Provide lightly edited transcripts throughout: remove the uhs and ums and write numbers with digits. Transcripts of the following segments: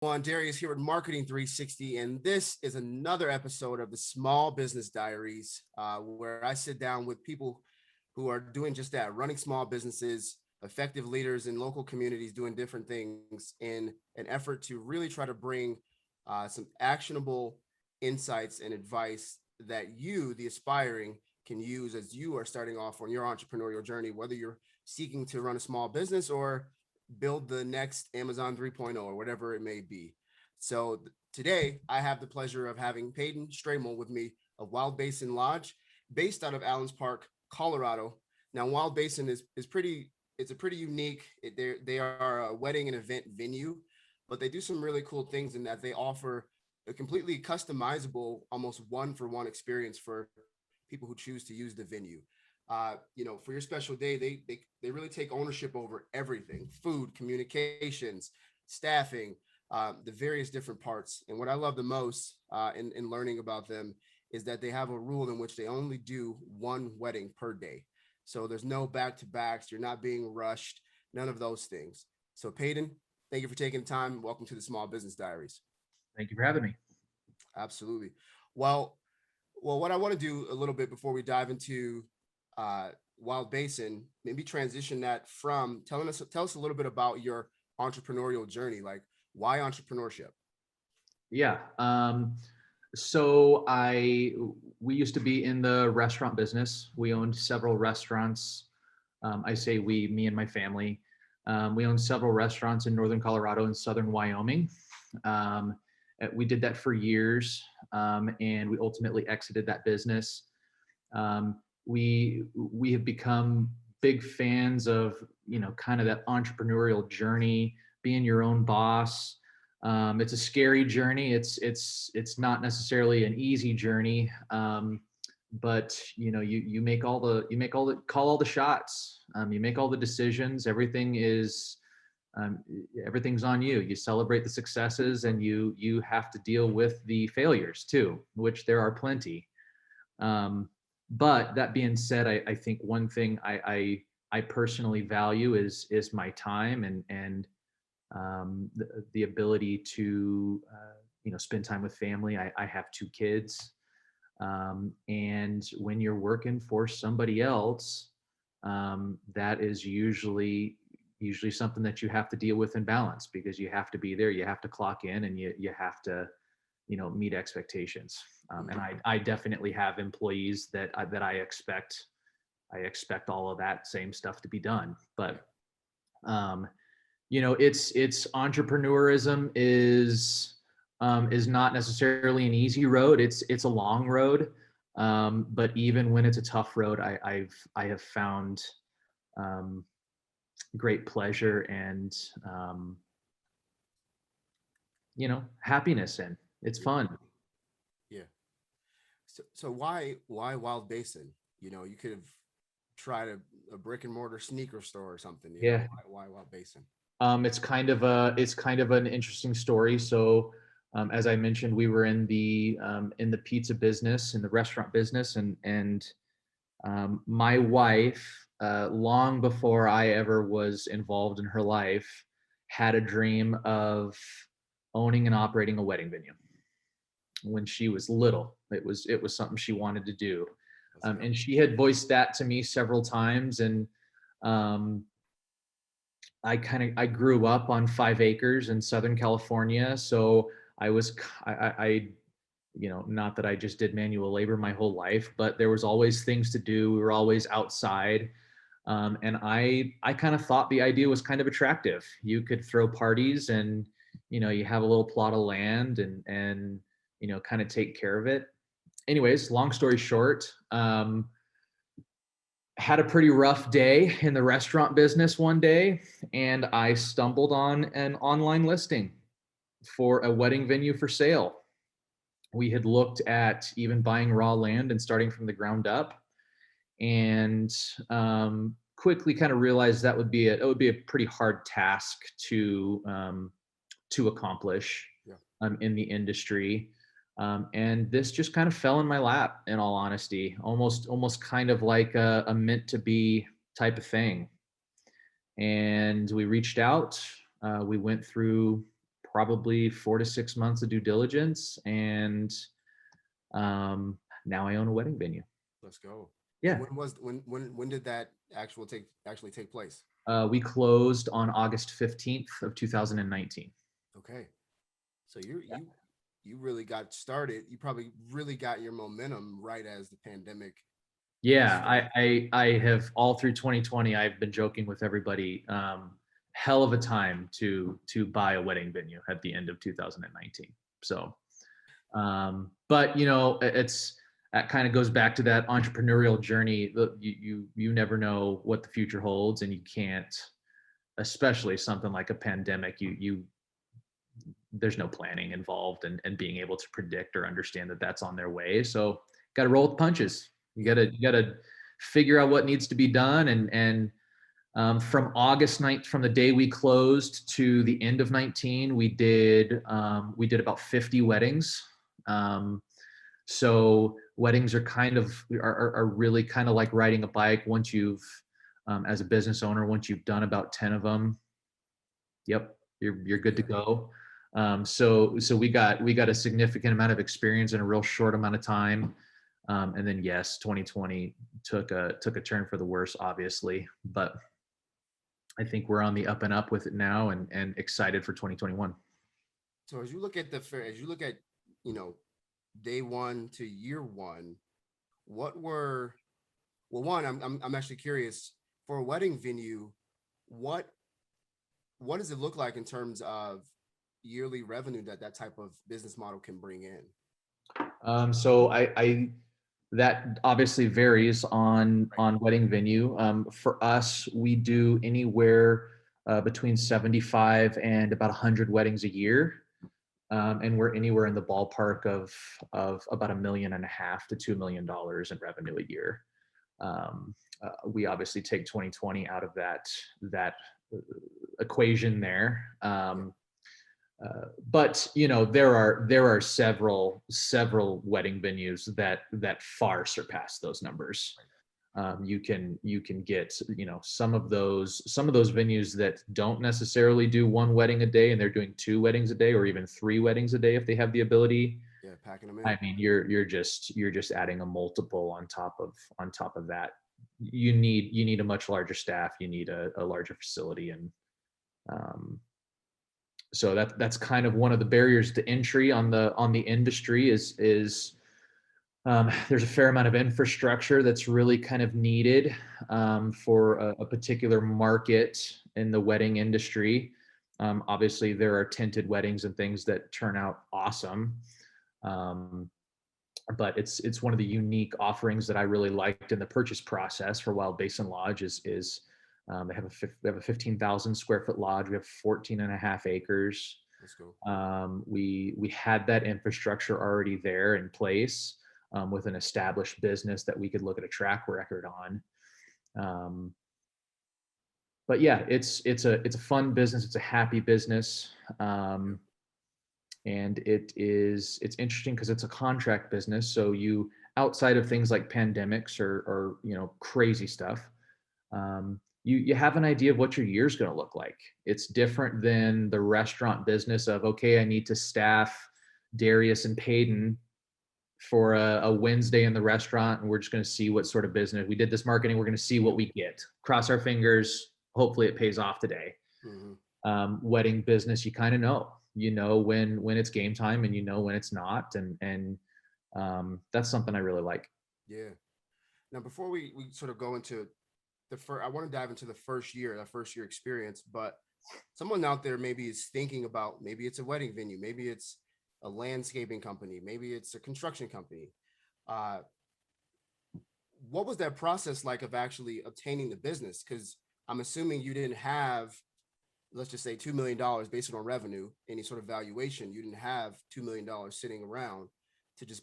Darius here with Marketing 360, and this is another episode of the Small Business Diaries, where I sit down with people who are doing just that, running small businesses, effective leaders in local communities, doing different things in an effort to really try to bring some actionable insights and advice that you, the aspiring, can use as you are starting off on your entrepreneurial journey, whether you're seeking to run a small business or build the next Amazon 3.0 or whatever it may be. So today I have the pleasure of having Payden Stramel with me of Wild Basin Lodge, based out of Allens Park, Colorado. Now, Wild Basin is pretty. It's a pretty unique. They are a wedding and event venue, but they do some really cool things in that they offer a completely customizable, almost one-for-one experience for people who choose to use the venue. For your special day, they really take ownership over everything: food, communications, staffing, the various different parts. And what I love the most in learning about them is that they have a rule in which they only do one wedding per day. So there's no back-to-backs. You're not being rushed. None of those things. So Payden, thank you for taking the time. Welcome to the Small Business Diaries. Thank you for having me. Absolutely. Well, what I want to do a little bit before we dive into uh, Wild Basin, maybe transition that from tell us a little bit about your entrepreneurial journey. Like, why entrepreneurship? Yeah. So we used to be in the restaurant business. We owned several restaurants. I say we, me and my family. We owned several restaurants in northern Colorado and southern Wyoming. Um, we did that for years, and we ultimately exited that business. We have become big fans of kind of that entrepreneurial journey, being your own boss. It's a scary journey. It's not necessarily an easy journey, but you make all the call all the shots. You make all the decisions. Everything's on you. You celebrate the successes, and you have to deal with the failures too, which there are plenty. But that being said, I think one thing I personally value is my time and the ability to spend time with family. I have two kids, and when you're working for somebody else, that is usually something that you have to deal with and balance, because you have to be there, you have to clock in, and you have to meet expectations. And I definitely have employees that I expect all of that same stuff to be done. But it's entrepreneurism is not necessarily an easy road. It's a long road. But even when it's a tough road, I have found great pleasure and happiness in. It's fun. Yeah. So why Wild Basin? You could have tried a brick and mortar sneaker store or something. Yeah. Why Wild Basin? It's kind of an interesting story. So, as I mentioned, we were in the pizza business, in the restaurant business, and my wife, long before I ever was involved in her life, had a dream of owning and operating a wedding venue. When she was little, it was something she wanted to do, and she had voiced that to me several times, and um, I grew up on 5 acres in Southern California, so I not that I just did manual labor my whole life, but there was always things to do. We were always outside, and I kind of thought the idea was kind of attractive. You could throw parties, and you have a little plot of land, and kind of take care of it. Anyways, long story short. Had a pretty rough day in the restaurant business one day, and I stumbled on an online listing for a wedding venue for sale. We had looked at even buying raw land and starting from the ground up, and quickly kind of realized it would be a pretty hard task to accomplish Yeah. in the industry. And this just kind of fell in my lap, in all honesty, almost kind of like a meant to be type of thing. And we reached out. We went through probably 4 to 6 months of due diligence, and now I own a wedding venue. Let's go. And Yeah. when did that actually take place? We closed on August 15th of 2019. Okay. So you really got started. You probably really got your momentum right as the pandemic Yeah, started. I have all through 2020. I've been joking with everybody. Hell of a time to buy a wedding venue at the end of 2019. So, but it's that kind of goes back to that entrepreneurial journey. You never know what the future holds, and you can't, especially something like a pandemic. You there's no planning involved, and being able to predict or understand that that's on their way. So, got to roll with the punches. You gotta figure out what needs to be done, and from August 9th, from the day we closed to the end of 19, we did about 50 weddings. So weddings are are really kind of like riding a bike. Once you've as a business owner, once you've done about 10 of them, yep, you're good to Yeah. go. So we got a significant amount of experience in a real short amount of time. And then yes, 2020 took a turn for the worse, obviously, but I think we're on the up and up with it now, and excited for 2021. So as you look at, you know, day one to year one, what were well, one, I'm actually curious for a wedding venue, what what does it look like in terms of yearly revenue that that type of business model can bring in? So I that obviously varies Right. on wedding venue. For us, we do anywhere between 75 and about 100 weddings a year, and we're anywhere in the ballpark of about $1.5 to $2 million in revenue a year. We obviously take 2020 out of that uh, equation there. Yeah. But there are several wedding venues that far surpass those numbers. You can get some of those venues that don't necessarily do one wedding a day, and they're doing two weddings a day, or even three weddings a day if they have the ability. Yeah. Packing them I in. mean, you're just adding a multiple on top of that. You need a much larger staff. You need a larger facility, and um, so that's kind of one of the barriers to entry on the industry is there's a fair amount of infrastructure that's really kind of needed for a particular market in the wedding industry. Obviously, there are tinted weddings and things that turn out awesome, um, but it's one of the unique offerings that I really liked in the purchase process for Wild Basin Lodge is they have a 15,000 square foot lodge. We have 14 and a half acres. Let's go. We had that infrastructure already there in place, with an established business that we could look at a track record on. Um, but yeah, it's a fun business. It's a happy business. And it's interesting because it's a contract business. So you, outside of things like pandemics or crazy stuff, you have an idea of what your year's going to look like. It's different than the restaurant business of, okay, I need to staff Darius and Payden for a Wednesday in the restaurant, and we're just going to see what sort of business we did this marketing. We're going to see what we get. Cross our fingers. Hopefully, it pays off today. Hmm. Wedding business, you kind of know. You know when it's game time, and you know when it's not, and that's something I really like. Yeah. Now, before we sort of go into the first, I want to dive into the first year, that first year experience. But someone out there maybe is thinking about, maybe it's a wedding venue, maybe it's a landscaping company, maybe it's a construction company. Uh, what was that process like of actually obtaining the business? Because I'm assuming you didn't have, let's just say, $2 million based on revenue, any sort of valuation. You didn't have $2 million sitting around to just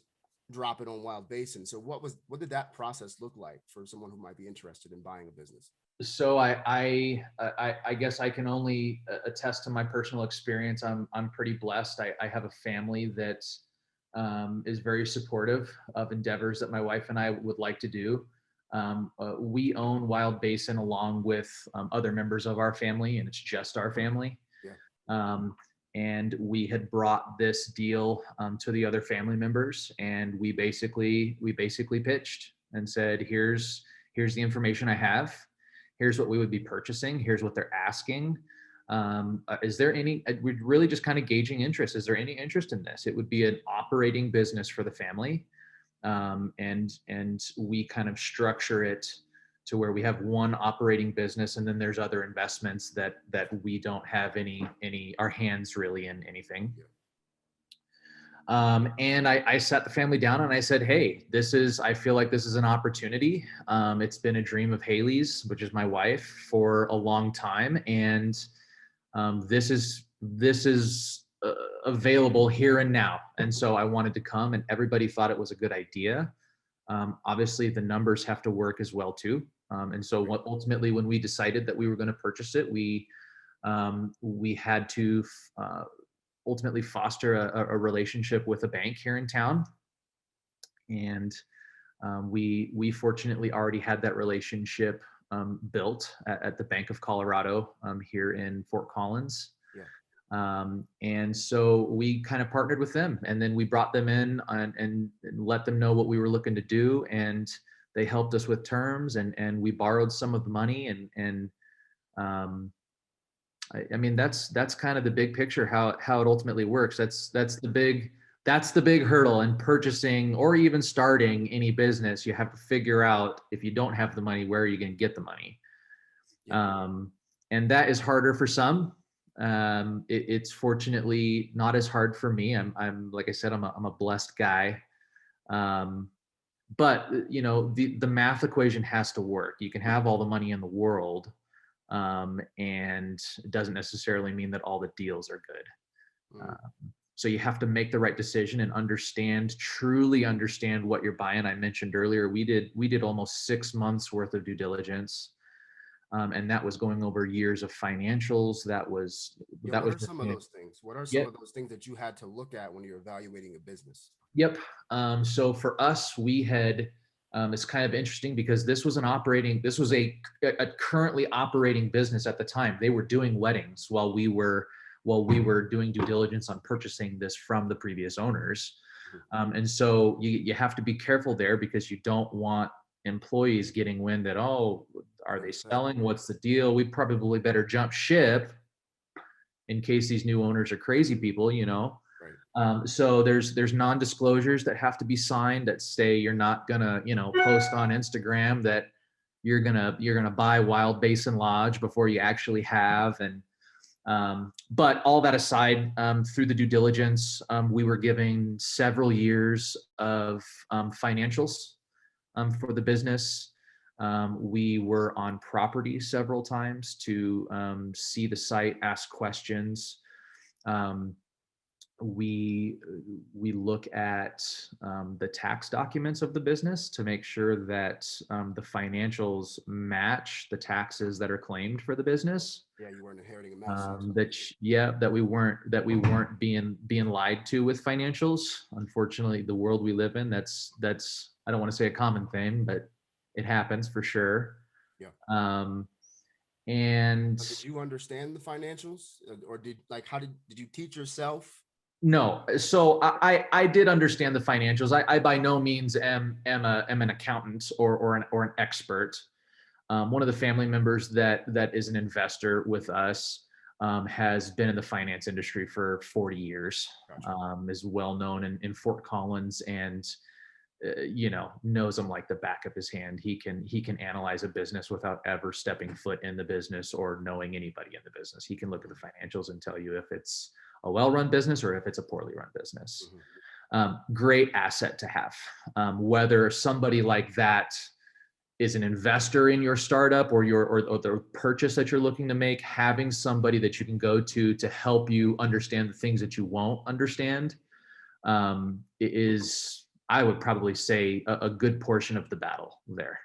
drop it on Wild Basin. So what did that process look like for someone who might be interested in buying a business? So I guess I can only attest to my personal experience. I'm pretty blessed. I have a family that is very supportive of endeavors that my wife and I would like to do. We own Wild Basin along with other members of our family, and it's just our family. Yeah. Um, and we had brought this deal to the other family members, and we basically pitched and said, here's the information I have. Here's what we would be purchasing. Here's what they're asking. Is there any, we're really just kind of gauging interest. Is there any interest in this? It would be an operating business for the family. And we kind of structure it to where we have one operating business, and then there's other investments that we don't have any our hands really in anything. And I sat the family down and I said, hey, I feel like this is an opportunity. It's been a dream of Haley's, which is my wife, for a long time. And this is available here and now. And so I wanted to come, and everybody thought it was a good idea. Obviously the numbers have to work as well too. And so ultimately, when we decided that we were going to purchase it, we had to ultimately foster a relationship with a bank here in town. And we fortunately already had that relationship built at the Bank of Colorado here in Fort Collins. And so we kind of partnered with them, and then we brought them in and let them know what we were looking to do. And they helped us with terms, and we borrowed some of the money. And I mean, that's kind of the big picture, how it ultimately works. That's the big hurdle in purchasing or even starting any business. You have to figure out, if you don't have the money, where are you going to get the money? And that is harder for some. It's fortunately not as hard for me. I'm like I said, I'm a blessed guy. But you know, the math equation has to work. You can have all the money in the world, and it doesn't necessarily mean that all the deals are good. So you have to make the right decision and truly understand what you're buying. I mentioned earlier, we did almost 6 months worth of due diligence. And that was going over years of financials. What are some of those things? What are some of those things that you had to look at when you're evaluating a business? Yep. So for us, we had, it's kind of interesting because this was a currently operating business at the time. They were doing weddings while we were doing due diligence on purchasing this from the previous owners. And so you have to be careful there, because you don't want employees getting wind that, oh, are they selling? What's the deal? We probably better jump ship in case these new owners are crazy people, you know? So there's non-disclosures that have to be signed that say you're not gonna, post on Instagram that you're gonna buy Wild Basin Lodge before you actually have. And but all that aside, through the due diligence, we were giving several years of financials for the business. We were on property several times to see the site, ask questions. We look at the tax documents of the business to make sure that the financials match the taxes that are claimed for the business. Yeah, you weren't inheriting a mess. That we weren't being lied to with financials. Unfortunately, the world we live in, that's I don't want to say a common thing, but it happens for sure. And did you understand the financials, or did you teach yourself? No. So I did understand the financials. I by no means am an accountant or an expert. One of the family members that is an investor with us has been in the finance industry for 40 years. Gotcha. Is well known in Fort Collins, and knows them like the back of his hand. He can analyze a business without ever stepping foot in the business or knowing anybody in the business. He can look at the financials and tell you if it's a well-run business or if it's a poorly run business. Great asset to have. Whether somebody like that is an investor in your startup or the purchase that you're looking to make, having somebody that you can go to help you understand the things that you won't understand is, I would probably say, a good portion of the battle there.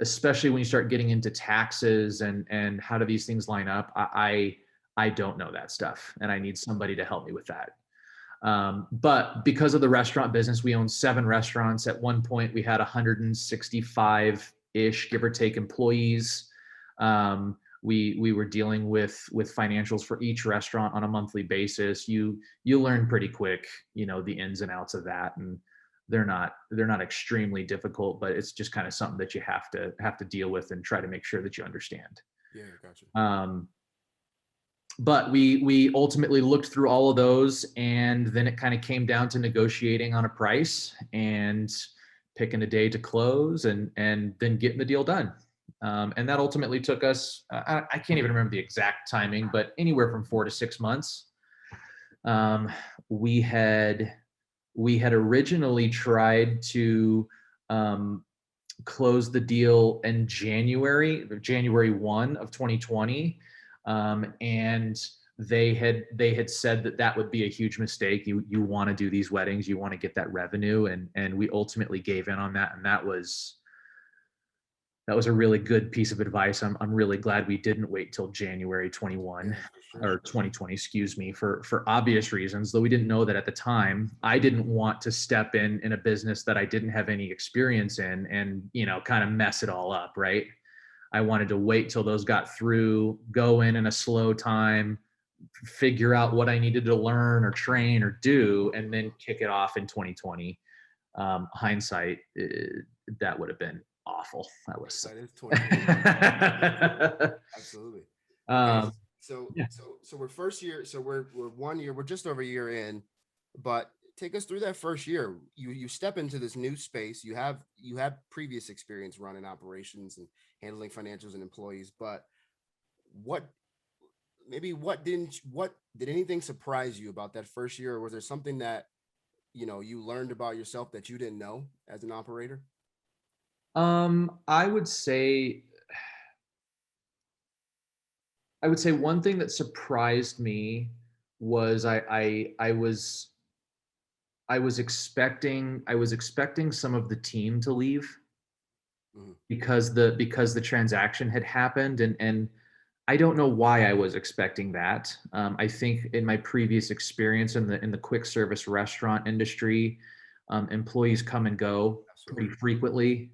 Especially when you start getting into taxes and how do these things line up. I don't know that stuff, and I need somebody to help me with that. But because of the restaurant business, we own 7 restaurants. At one point, we had 165-ish, give or take, employees. We were dealing with financials for each restaurant on a monthly basis. You learn pretty quick, the ins and outs of that, and they're not extremely difficult, but it's just kind of something that you have to deal with and try to make sure that you understand. Yeah, gotcha. But we ultimately looked through all of those, and then it kind of came down to negotiating on a price and picking a day to close, and then getting the deal done. And that ultimately took us, I can't even remember the exact timing, but anywhere from 4 to 6 months. Um, we had originally tried to close the deal in January 1 of 2020. And they had said that would be a huge mistake. You want to do these weddings, you want to get that revenue, and we ultimately gave in on that. And that was a really good piece of advice. I'm really glad we didn't wait till January 21 Yeah, for sure. or 2020, excuse me, for obvious reasons, though we didn't know that at the time. I didn't want to step in a business that I didn't have any experience in and, kind of mess it all up, right? I wanted to wait till those got through, go in a slow time, figure out what I needed to learn or train or do, and then kick it off in 2020. Hindsight, that would have been awful. That was That is 2020. Absolutely. Okay. um, So yeah. so we're first year. So we're 1 year. We're just over a year in, but take us through that first year. You step into this new space. You have previous experience running operations and handling financials and employees. But what what did anything surprise you about that first year, or was there something that you learned about yourself that you didn't know as an operator? I would say one thing that surprised me was I was expecting some of the team to leave Mhm. because the transaction had happened, and I don't know why I was expecting that. I think in my previous experience in the quick service restaurant industry, employees come and go pretty Absolutely. frequently,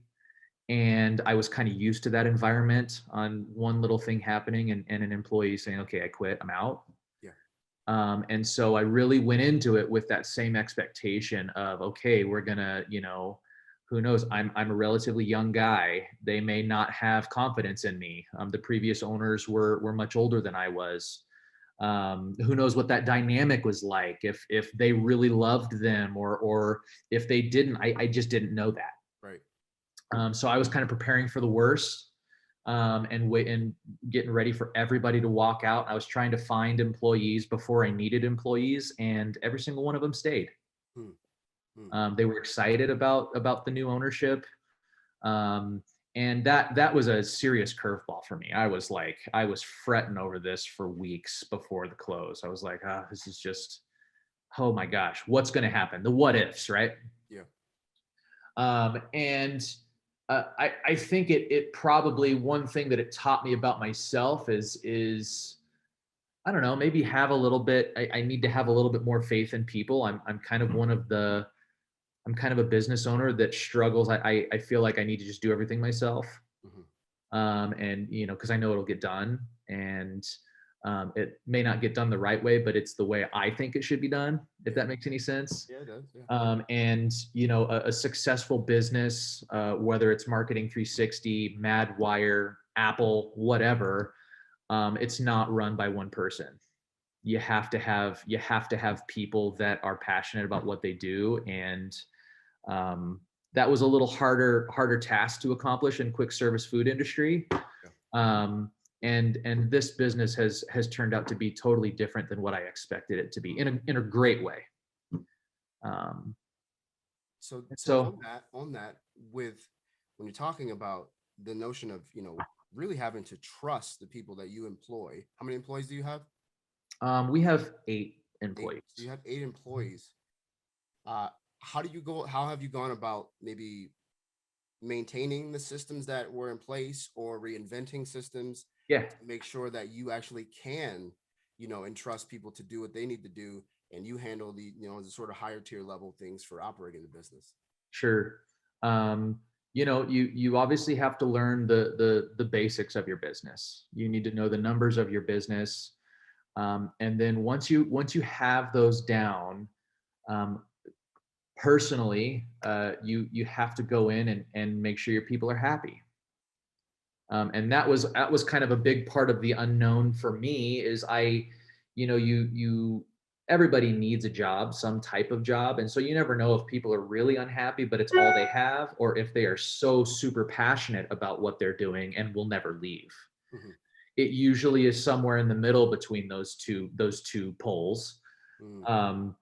and I was kind of used to that environment on one little thing happening, and an employee saying, "Okay, I quit, I'm out." Yeah. And so I really went into it with that same expectation of, okay, we're gonna, who knows? I'm a relatively young guy. They may not have confidence in me. The previous owners were much older than I was. Who knows what that dynamic was like? If they really loved them, or if they didn't. I just didn't know that. Right. So I was kind of preparing for the worst, and getting ready for everybody to walk out. I was trying to find employees before I needed employees, and every single one of them stayed. Hmm. Hmm. They were excited about the new ownership, um, and that was a serious curveball for me. I was fretting over this for weeks before the close. I was like, this is just, oh my gosh, what's going to happen? The what ifs, right? Yeah. And I think it probably, one thing that it taught me about myself is I don't know, maybe have a little bit. I need to have a little bit more faith in people. I'm kind of I'm kind of a business owner that struggles. I feel like I need to just do everything myself, Hmm. and because I know it'll get done, and it may not get done the right way, but it's the way I think it should be done. If Yeah. that makes any sense. Yeah, it does. Yeah. And a successful business, whether it's Marketing 360, Madwire, Apple, whatever, it's not run by one person. You have to have people that are passionate about what they do, and um, that was a little harder task to accomplish in quick service food industry. Yeah. And this business has turned out to be totally different than what I expected it to be, in a great way. Um, So so on that, with when you're talking about the notion of really having to trust the people that you employ. How many employees do you have? we have 8 Eight. So employees. you have 8 employees. Uh, how have you gone about maybe maintaining the systems that were in place or reinventing systems Yeah, to make sure that you actually can, entrust people to do what they need to do, and you handle the sort of higher tier level things for operating the business? sure. Um, You obviously have to learn the basics of your business. You need to know the numbers of your business. And then once you have those down, um, personally, you have to go in and make sure your people are happy. And that was kind of a big part of the unknown for me. Is you everybody needs a job, some type of job, and so you never know if people are really unhappy, but it's all they have, or if they are so super passionate about what they're doing and will never leave. Mhm. It usually is somewhere in the middle between those two poles. Mm. Um,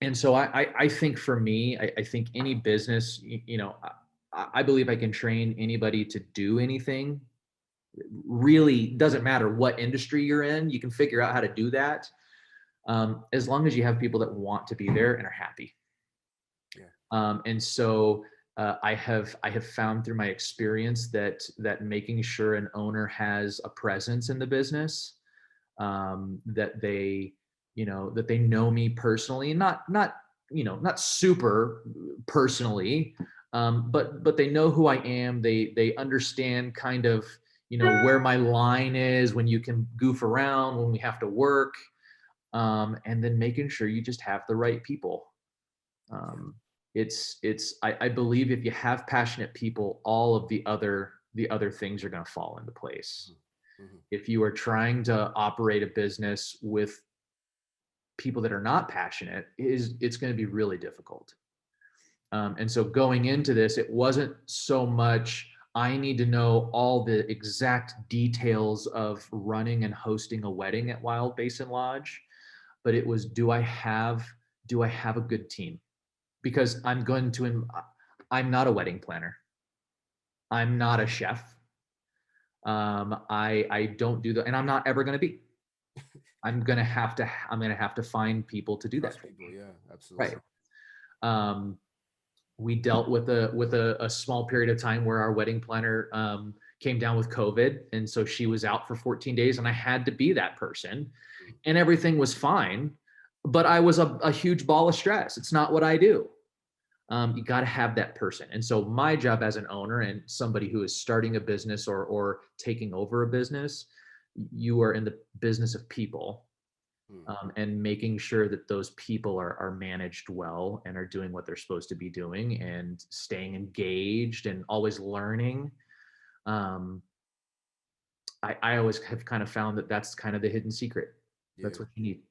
and so I think for me, I think any business, I believe I can train anybody to do anything. Really doesn't matter what industry you're in, you can figure out how to do that, as long as you have people that want to be there and are happy. Yeah. And so I have found through my experience that making sure an owner has a presence in the business, that they know me personally, not super personally, but they know who I am. They understand kind of where my line is, when you can goof around, when we have to work, and then making sure you just have the right people. Yeah. um, I believe if you have passionate people, all of the other things are going to fall into place. Mhm. Mhm. If you are trying to operate a business with people that are not passionate, it's going to be really difficult. And so going into this, it wasn't so much I need to know all the exact details of running and hosting a wedding at Wild Basin Lodge, but it was, do I have a good team? Because I'm not a wedding planner. I'm not a chef. I don't do that, and I'm not ever going to be. I'm gonna have to find people to do that Trust for people. me. Yeah, absolutely. Right. Um, we dealt with a small period of time where our wedding planner came down with COVID, and so she was out for 14 days, and I had to be that person, Mm. and everything was fine, but I was a huge ball of stress. It's not what I do. You got to have that person. And so my job as an owner and somebody who is starting a business or taking over a business, you are in the business of people, Mm. and making sure that those people are managed well and are doing what they're supposed to be doing and staying engaged and always learning. Um, I always have kind of found that that's kind of the hidden secret. That's Yeah. what you need.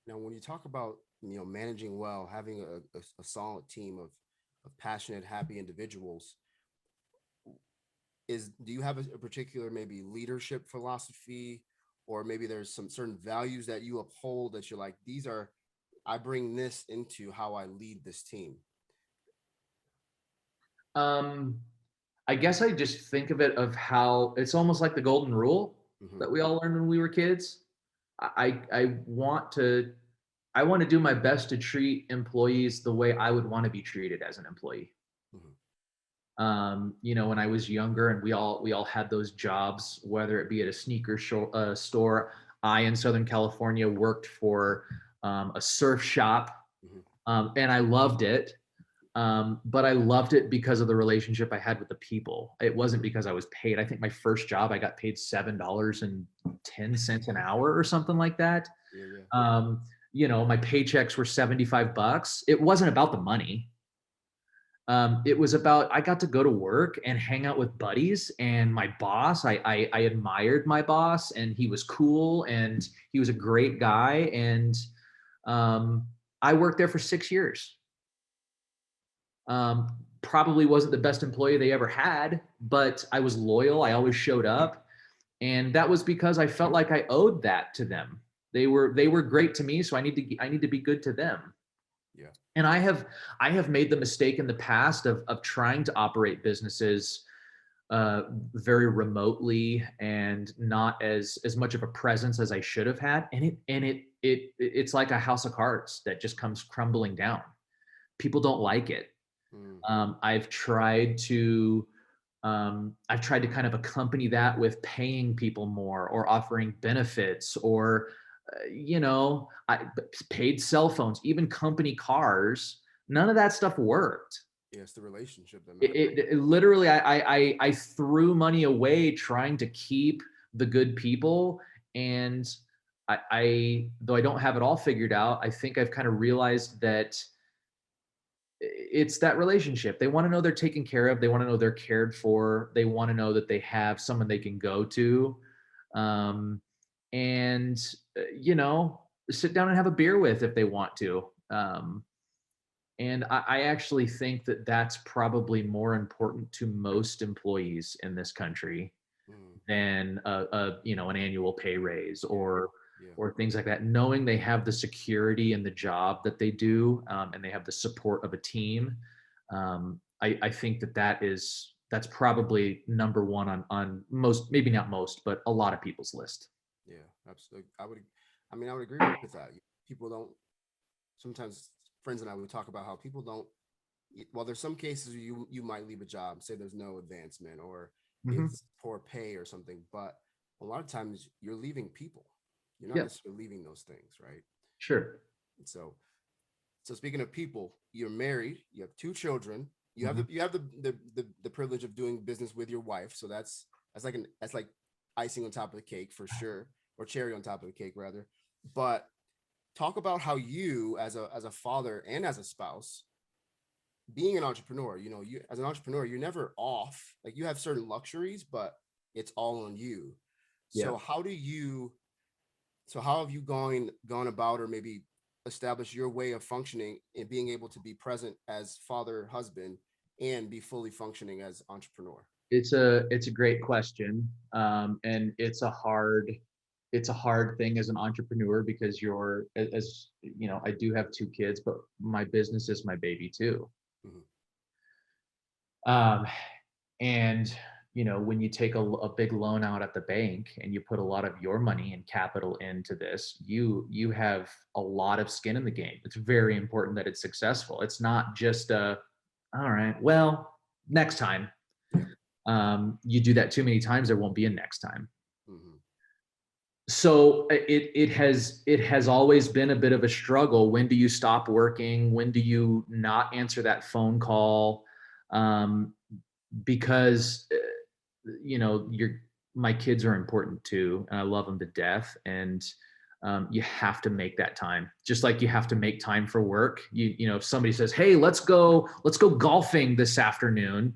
Now, when you talk about managing well, having a solid team of passionate, happy individuals, do you have a particular maybe leadership philosophy, or maybe there's some certain values that you uphold that you're like, these are, I bring this into how I lead this team? Um, I guess I just think of it of how it's almost like the golden rule Hmm. that we all learned when we were kids. I want to do my best to treat employees the way I would want to be treated as an employee. Hmm. When I was younger and we all had those jobs, whether it be at a store. I in Southern California worked for a surf shop, Hmm. and I loved it. But I loved it because of the relationship I had with the people. It wasn't because I was paid. I think my first job I got paid $7.10 an hour or something like that. Yeah, yeah. Um, my paychecks were $75. It wasn't about the money. It was about I got to go to work and hang out with buddies and my boss. I admired my boss, and he was cool and he was a great guy. And um, I worked there for 6 years. Probably wasn't the best employee they ever had, but I was loyal. I always showed up, and that was because I felt like I owed that to them. They were great to me, so I need to be good to them. Yeah. And I have made the mistake in the past of trying to operate businesses very remotely and not as much of a presence as I should have had. And it's like a house of cards that just comes crumbling down. People don't like it. Mm. I've tried to kind of accompany that with paying people more or offering benefits or I paid cell phones, even company cars. None of that stuff worked. Yeah, it's the relationship that matters. It literally, I threw money away trying to keep the good people. And though I don't have it all figured out, I think I've kind of realized that it's that relationship. They want to know they're taken care of. They want to know they're cared for. They want to know that they have someone they can go to. Um, and, you know, sit down and have a beer with if they want to. And I actually think that that's probably more important to most employees in this country Mm, than an annual pay raise yeah, yeah, or things like that. Knowing they have the security in the job that they do, and they have the support of a team. I think that's probably number one on most, maybe not most, but a lot of people's list. yeah, absolutely. I would agree with that. People don't, sometimes friends and I would talk about how people don't, well, there's some cases you might leave a job, say there's no advancement or Hmm. it's poor pay or something, but a lot of times you're leaving people. You're not Yeah, necessarily leaving those things, right? sure. And so speaking of people, you're married, you have two children, Hmm. you have the privilege of doing business with your wife. So that's like icing on top of the cake for sure, or cherry on top of the cake rather. But talk about how you as a father and as a spouse, being an entrepreneur, you as an entrepreneur, you're never off. Like you have certain luxuries, but it's all on you. Yeah. So how have you gone about, or maybe establish your way of functioning and being able to be present as father, husband, and be fully functioning as entrepreneur? It's a great question, and it's a hard thing as an entrepreneur because as you know, I do have two kids, but my business is my baby too. Mhm. Um, and when you take a big loan out at the bank and you put a lot of your money and capital into this, you have a lot of skin in the game. It's very important that it's successful. It's not just all right, well, next time. Yeah. You do that too many times, there won't be a next time. Hmm. So it has always been a bit of a struggle. When do you stop working? When do you not answer that phone call? Um, because my kids are important too, and I love them to death. And you have to make that time, just like you have to make time for work. If somebody says, "Hey, let's go golfing this afternoon,"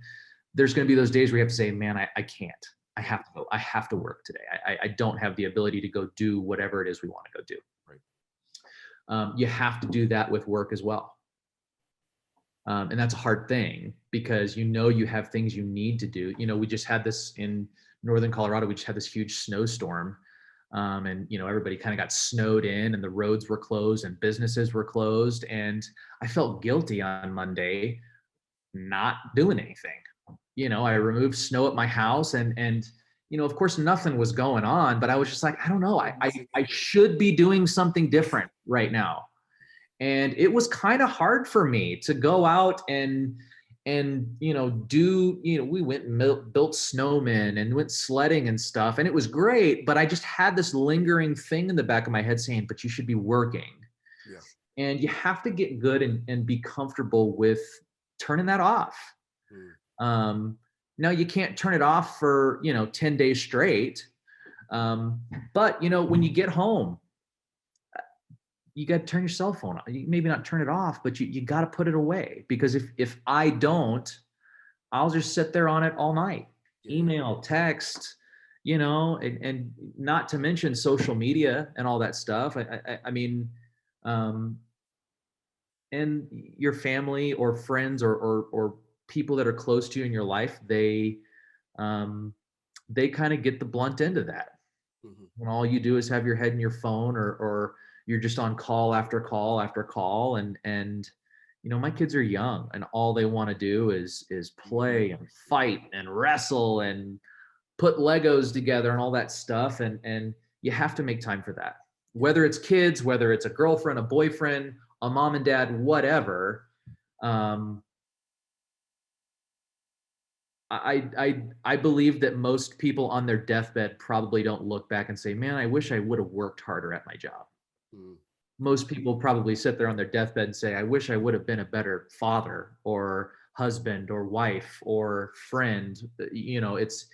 there's going to be those days where you have to say, "Man, I can't. I Yeah. have to go. I have to work today. I don't have the ability to go do whatever it is we want to go do." Right. You have to do that with work as well. And that's a hard thing because you have things you need to do. We just had this in northern Colorado. We just had this huge snowstorm, and everybody kind of got snowed in, and the roads were closed, and businesses were closed. And I felt guilty on Monday not doing anything. I removed snow at my house, and of course nothing was going on, but I was just like, I don't know, I should be doing something different right now. And it was kind of hard for me to go out and do, we went and built snowmen and went sledding and stuff, and it was great, but I just had this lingering thing in the back of my head saying, but you should be working. Yeah. And you have to get good and be comfortable with turning that off. Mm. um, now you can't turn it off for 10 days straight, but when you get home, you got to turn your cell phone off. Maybe not turn it off, but you got to put it away, because if I don't, I'll just sit there on it all night. Yeah. Yeah. Email, text, and not to mention social media and all that stuff. I mean, um, and your family or friends or people that are close to you in your life, um, they kind of get the blunt end of that. Hmm. When all you do is have your head in your phone, or you're just on call after call after call, and my kids are young, and all they want to do is play and fight and wrestle and put Legos together and all that stuff, and you have to make time for that. Yeah. Whether it's kids, whether it's a girlfriend, a boyfriend, a mom and dad, whatever. Um, I believe that most people on their deathbed probably don't look back and say, "Man, I wish I would have worked harder at my job." Mm. Most people probably sit there on their deathbed and say, "I wish I would have been a better father," or husband or wife or friend. It's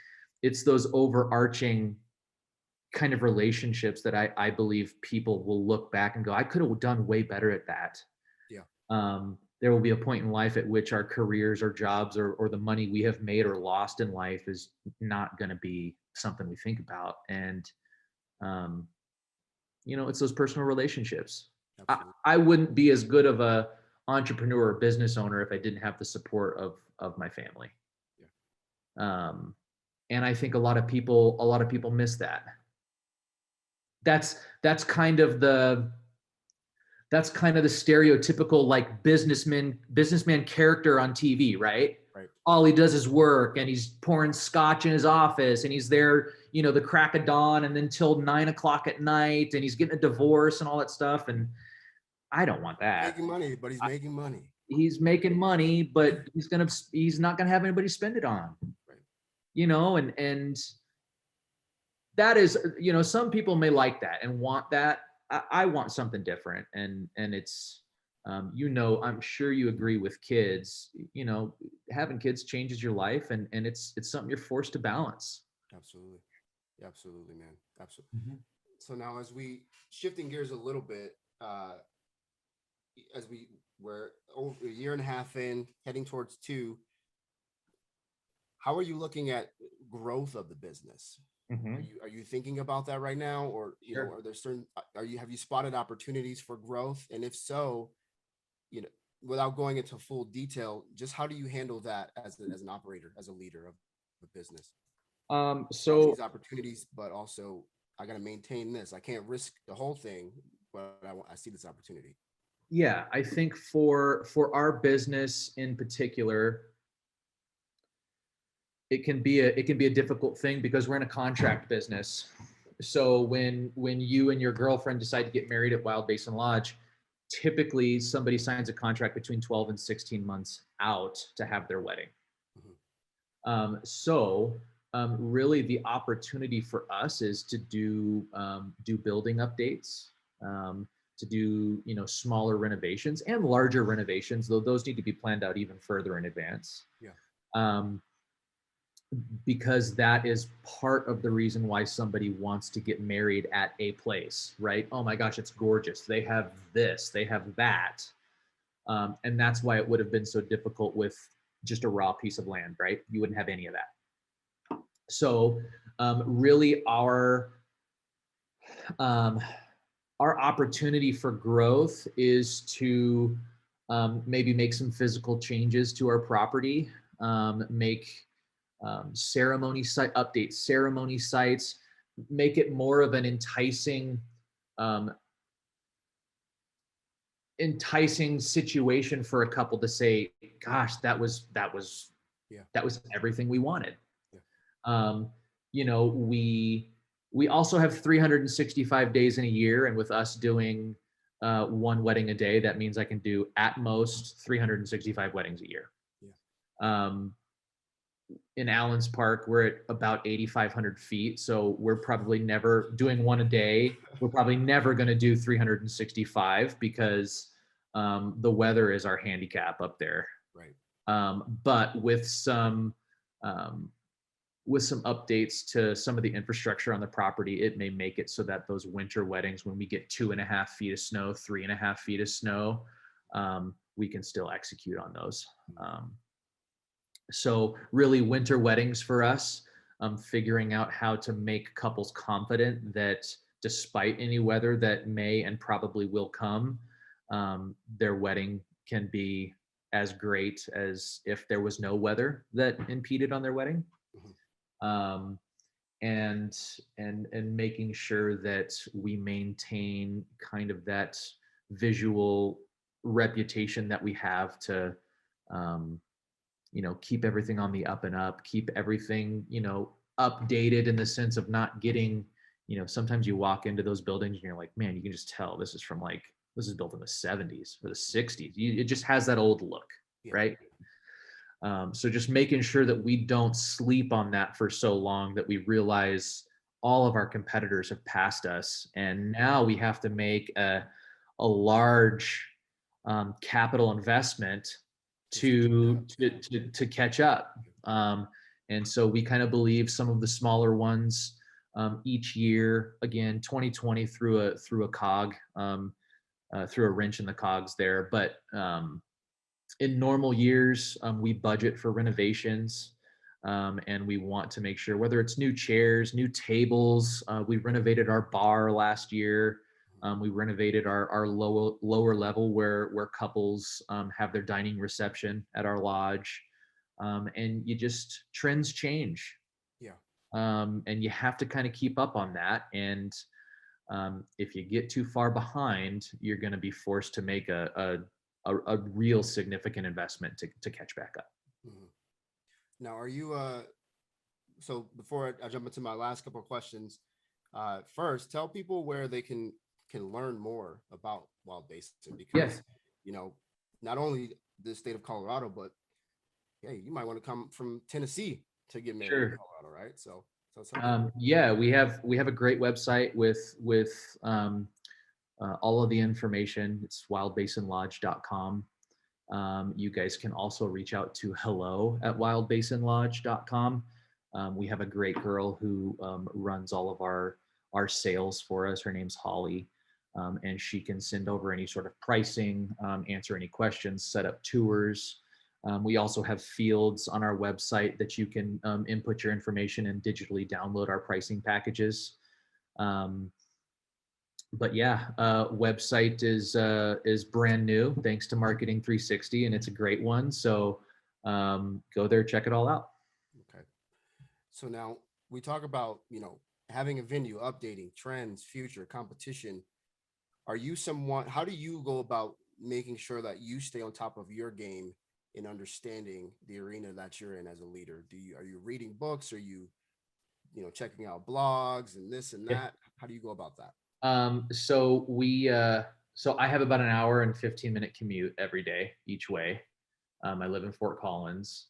those overarching kind of relationships that I believe people will look back and go, I could have done way better at that. Yeah. There will be a point in life at which our careers or jobs or the money we have made or lost in life is not going to be something we think about. And, it's those personal relationships. Absolutely. I wouldn't be as good of a entrepreneur or business owner if I didn't have the support of my family. Yeah. And I think a lot of people miss that. That's kind of the stereotypical like businessman character on TV, right? Right. All he does is work, and he's pouring scotch in his office, and he's there, the crack of dawn, and then till 9 o'clock at night, and he's getting a divorce and all that stuff. And I don't want that. Making money, but he's making money. He's making money, but he's not gonna have anybody spend it on. Right. And that is, some people may like that and want that. I want something different. And it's, I'm sure you agree with kids, having kids changes your life, and it's something you're forced to balance. Absolutely. Absolutely, man. Absolutely. Mm-hmm. So now, as we shifting gears a little bit, as we're over a year and a half in, heading towards 2, how are you looking at growth of the business? Mm-hmm. Are you thinking about that right now, or Sure. are there certain have you spotted opportunities for growth? And if so, without going into full detail, just how do you handle that as an operator, as a leader of the business? So These opportunities, but also I got to maintain this. I can't risk the whole thing, but I see this opportunity. yeah, I think for our business in particular, it can be a difficult thing because we're in a contract business. So when you and your girlfriend decide to get married at Wild Basin Lodge, typically somebody signs a contract between 12 and 16 months out to have their wedding. Really the opportunity for us is to do building updates, to do, smaller renovations and larger renovations, though those need to be planned out even further in advance. Yeah. Because that is part of the reason why somebody wants to get married at a place, right? Oh my gosh, it's gorgeous. They have this, they have that. And that's why it would have been so difficult with just a raw piece of land, right? You wouldn't have any of that. So really our opportunity for growth is to maybe make some physical changes to our property, make ceremony sites, make it more of an enticing situation for a couple to say, gosh, that was everything we wanted. Yeah. We also have 365 days in a year, and with us doing one wedding a day, that means I can do at most 365 weddings a year. Yeah. In Allen's Park, we're at about 8,500 feet. So we're probably never doing one a day. We're probably never going to do 365 because the weather is our handicap up there. Right. But with some updates to some of the infrastructure on the property, it may make it so that those winter weddings, when we get 2.5 feet of snow, 3.5 feet of snow, we can still execute on those. So really winter weddings for us, figuring out how to make couples confident that despite any weather that may and probably will come, their wedding can be as great as if there was no weather that impeded on their wedding. And making sure that we maintain kind of that visual reputation that we have to keep everything on the up and up, keep everything, updated in the sense of not getting, sometimes you walk into those buildings and you're like, man, you can just tell this is built in the 70s or the 60s. It just has that old look, right? So just making sure that we don't sleep on that for so long that we realize all of our competitors have passed us. And now we have to make a large capital investment to catch up. And so we kind of believe some of the smaller ones each year, again, 2020 through a cog, through a wrench in the cogs there. But in normal years, we budget for renovations. And we want to make sure, whether it's new chairs, new tables, we renovated our bar last year. We renovated our lower level where couples have their dining reception at our lodge. And trends change. Yeah. And you have to kind of keep up on that. And if you get too far behind, you're going to be forced to make a real significant investment to catch back up. Mhm. Now, are you so before I jump into my last couple of questions, first tell people where they can learn more about Wild Basin, because not only the state of Colorado, but hey, you might want to come from Tennessee to get married in Colorado, right? So we have a great website with all of the information. It's wildbasinlodge.com. You guys can also reach out to hello@wildbasinlodge.com. We have a great girl who runs all of our sales for us. Her name's Holly. And she can send over any sort of pricing, answer any questions, set up tours. We also have fields on our website that you can input your information and digitally download our pricing packages. But yeah, website is brand new thanks to Marketing 360, and it's a great one. So go there, check it all out. Okay. So now we talk about, having a venue, updating trends, future competition. How do you go about making sure that you stay on top of your game in understanding the arena that you're in as a leader? Are you reading books? Are you, checking out blogs and this and that? How do you go about that? So I have about an hour and 15-minute commute every day each way. I live in Fort Collins.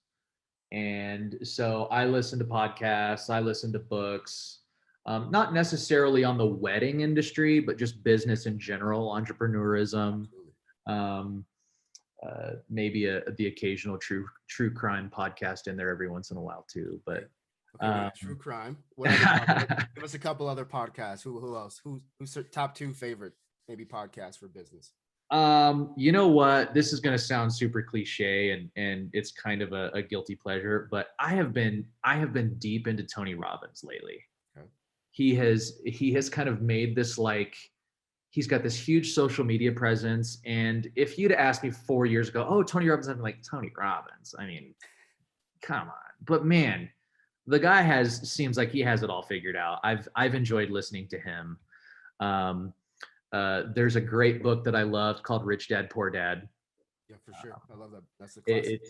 And so I listen to podcasts, I listen to books, not necessarily on the wedding industry, but just business in general, entrepreneurism, maybe the occasional true crime podcast in there every once in a while too. But true crime. Give us a couple other podcasts. Who else? Who's top two favorite maybe podcasts for business? You know what? This is going to sound super cliche and it's kind of a guilty pleasure, but I have been deep into Tony Robbins lately. Okay. He has kind of made this, like, he's got this huge social media presence. And if you'd asked me 4 years ago, oh, Tony Robbins, I'm like, Tony Robbins. I mean, come on. But man, the guy seems like he has it all figured out. I've enjoyed listening to him. There's a great book that I loved called Rich Dad, Poor Dad. Yeah, for sure. I love that. That's a classic.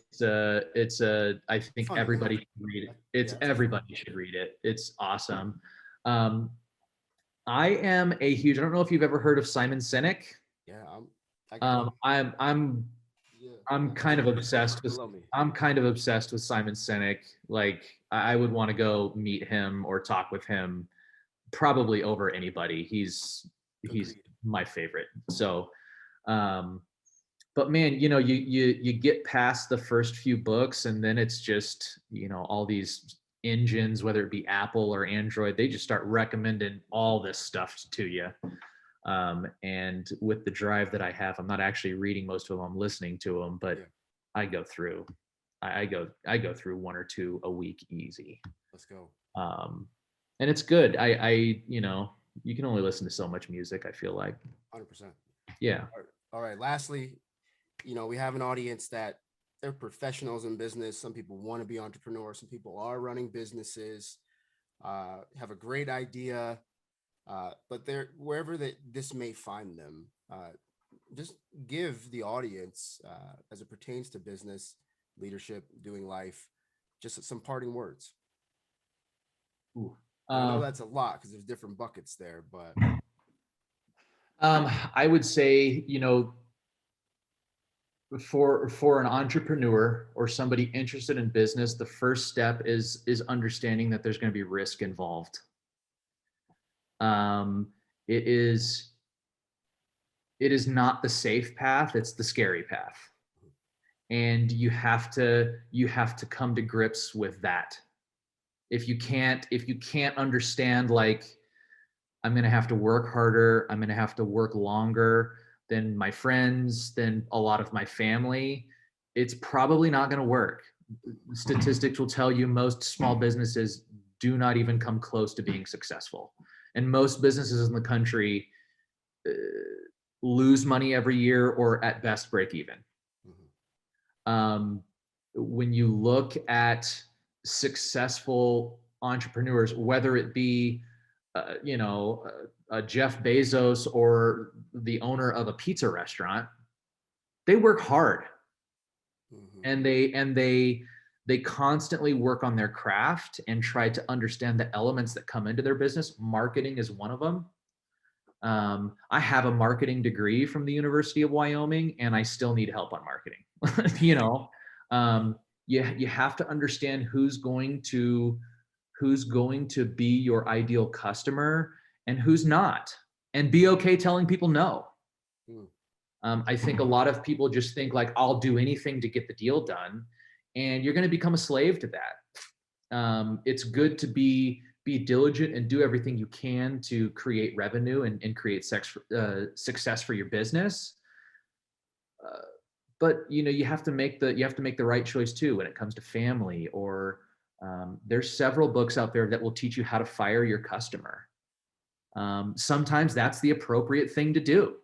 I think everybody should read it. Everybody should read it. It's awesome. I am a huge, I don't know if you've ever heard of Simon Sinek. Yeah. I'm kind of obsessed with Simon Sinek. Like, I would want to go meet him or talk with him probably over anybody. He's my favorite. So, but man, you get past the first few books and then it's just, all these engines, whether it be Apple or Android, they just start recommending all this stuff to you. And with the drive that I have, I'm not actually reading most of them, I'm listening to them, but I go through one or two a week easy. Let's go. And it's good. You can only listen to so much music, I feel like. 100%. Yeah. All right. Lastly, we have an audience that they're professionals in business. Some people want to be entrepreneurs. Some people are running businesses, have a great idea, but they're wherever this may find them. Just give the audience, as it pertains to business, leadership, doing life, just some parting words. Ooh. I know that's a lot because there's different buckets there, but I would say, for an entrepreneur or somebody interested in business, the first step is understanding that there's going to be risk involved. It is not the safe path, it's the scary path. and you have to come to grips with that. If you can't understand, like, I'm going to have to work harder, I'm going to have to work longer than my friends, than a lot of my family, it's probably not going to work. Statistics will tell you most small businesses do not even come close to being successful. And most businesses in the country lose money every year, or at best break even. When you look at successful entrepreneurs, whether it be Jeff Bezos or the owner of a pizza restaurant, they work hard, and they constantly work on their craft and try to understand the elements that come into their business. Marketing is one of them. I have a marketing degree from the University of Wyoming, and I still need help on marketing. You have to understand who's going to be your ideal customer and who's not, and be okay telling people no. I think a lot of people just think, like, I'll do anything to get the deal done, and you're going to become a slave to that. It's good to be diligent and do everything you can to create revenue and create success for your business. But you have to make the right choice too when it comes to family. Or there's several books out there that will teach you how to fire your customer. Sometimes that's the appropriate thing to do.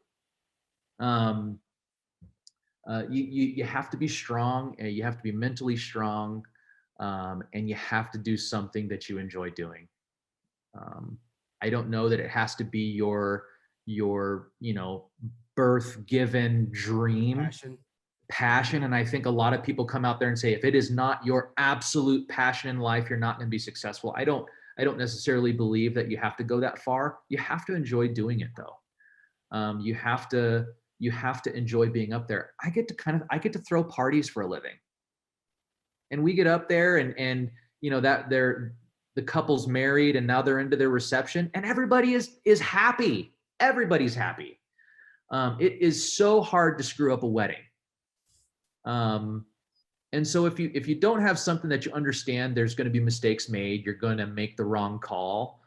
You have to be strong, and you have to be mentally strong, and you have to do something that you enjoy doing. I don't know that it has to be your birth given dream passion. And I think a lot of people come out there and say, if it is not your absolute passion in life, you're not going to be successful. I don't necessarily believe that you have to go that far. You have to enjoy doing it, though. You have to enjoy being up there. I get to throw parties for a living, and we get up there, and that the couple's married, and now they're into their reception, and everybody is happy. Everybody's happy. It is so hard to screw up a wedding. And so if you don't have something that you understand, there's going to be mistakes made. You're going to make the wrong call.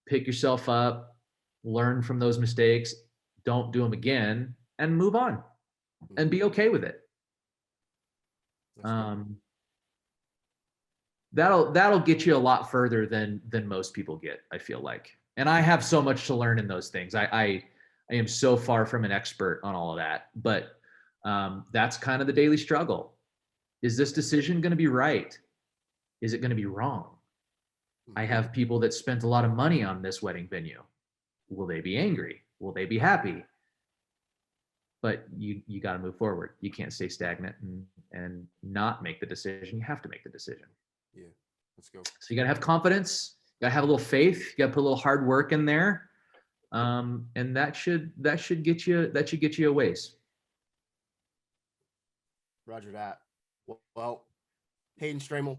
Pick yourself up, learn from those mistakes, don't do them again, and move on, and be okay with it. That'll get you a lot further than most people get, I feel like. And I have so much to learn in those things. I am so far from an expert on all of that, but that's kind of the daily struggle. Is this decision going to be right? Is it going to be wrong? I have people that spent a lot of money on this wedding venue. Will they be angry? Will they be happy? But you got to move forward. You can't stay stagnant and not make the decision. You have to make the decision. Yeah, let's go. So you got to have confidence. You got to have a little faith. You got to put a little hard work in there, and that should get you a ways. Roger that. Well, Payden Stramel,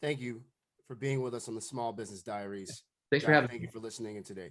thank you for being with us on the Small Business Diaries. Thanks for having me. Thank you for listening in today.